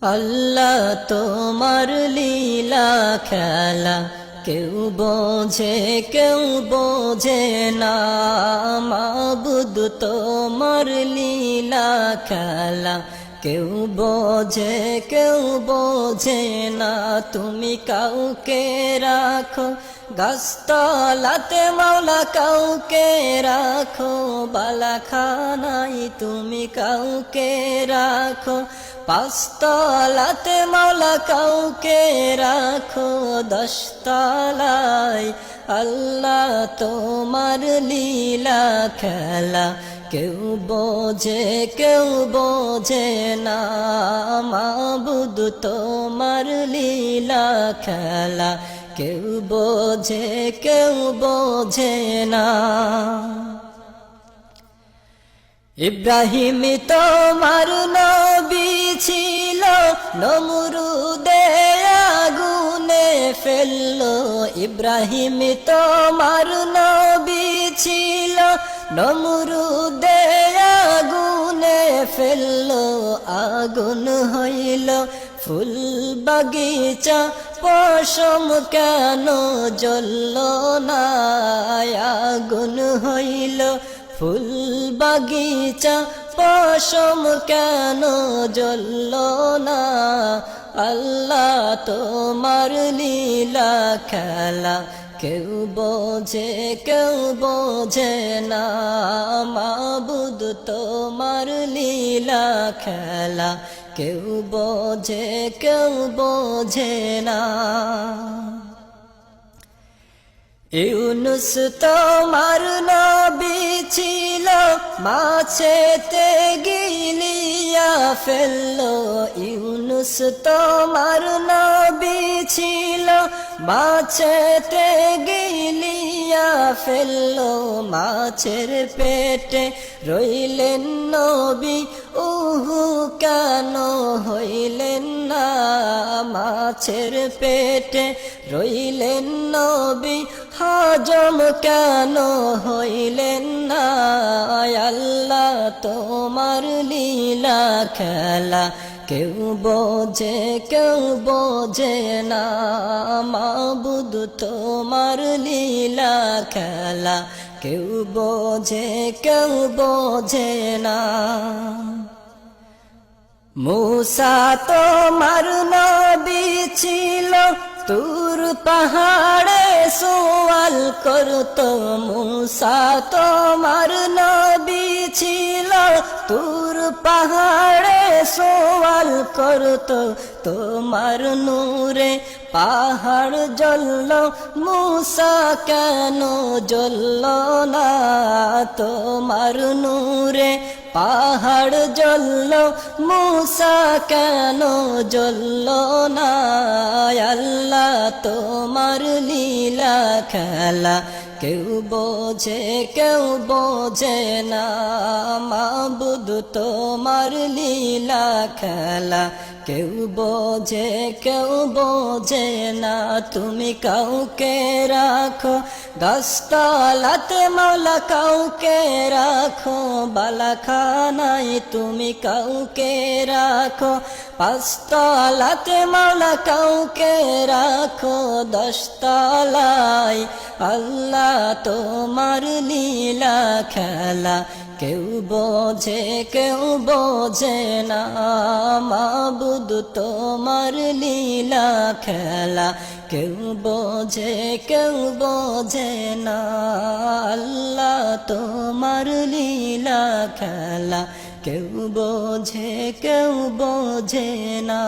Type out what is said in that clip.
আল্লাহ তোমার লীলা খেলা কেউ বোঝে না মাবুদ তোমার লীলা খেলা কেউ বোঝে না তুমি কাউকে রাখো গাছতলাতে মাওলা কাউকে রাখো বালাখানাই তুমি কাউকে রাখো পাঁচতলাতে মাওলা কাউকে রাখো দশতলায় আল্লাহ তোমার লীলা খেলা কেউ বোঝে না মাবুদ তোমার লীলা খেলা কেউ বোঝে না ইব্রাহিম তোমার নবী ছিল নমরুদে আগুনে ফেললো ইব্রাহিম তোমার নবী ছিল নমরুদে আগুনে ফেললো আগুন হইল ফুল বাগিচা পশম কেন জ্বলল না আগুন হইল ফুল বাগিচা পশম কেন জ্বলল না আল্লাহ তোমার লীলা খেলা কেউ বোঝে না মাবুদ তোমার লীলা খেলা কেউ বোঝে না ইউনুস তোমার নবী ছিল মাছেতে গিলিয়া ফেললো ইউনুস তোমার নবী ছিল মাছেতে গিলিয়া ফেললো মাছের পেটে রইলেন নবী উহু কেন হইলেন না মাছের পেটে রইলেন নবী হজম কেন হইলেন না আল্লাহ তোমার লীলা খেলা কেউ বোঝে না মাবুদ তোমার লীলা খেলা কেউ বোঝে না মূসা তোমার নবী ছিল তুর পাহাড়ে সওয়াল করতো মূসা তোমার নবী ছিল তুর পাহাড়ে সওয়াল করতো তোমার নূরে পাহাড় জ্বলল মূসা কেন জ্বলল না তোমার নূরে পাহাড় জ্বলল মূসা কেন জ্বলল না আল্লাহ তোমার লীলা খেলা কেউ বোঝে না মাবুদ তোমার লীলা খেলা কেউ বোঝে না তুমি কাউকে রাখো গাছতলাতে মাওলা কাউকে রাখো বালাখানাই তুমি কাউকে রাখো পাঁচতলাতে মাওলা কাউকে রাখো দশতলায় আল্লাহ তোমার লীলা খেলা কেউ বোঝে না মাবুদ তোমার লীলা খেলা কেউ বোঝে না আল্লাহ তোমার লীলা খেলা কেউ বোঝে না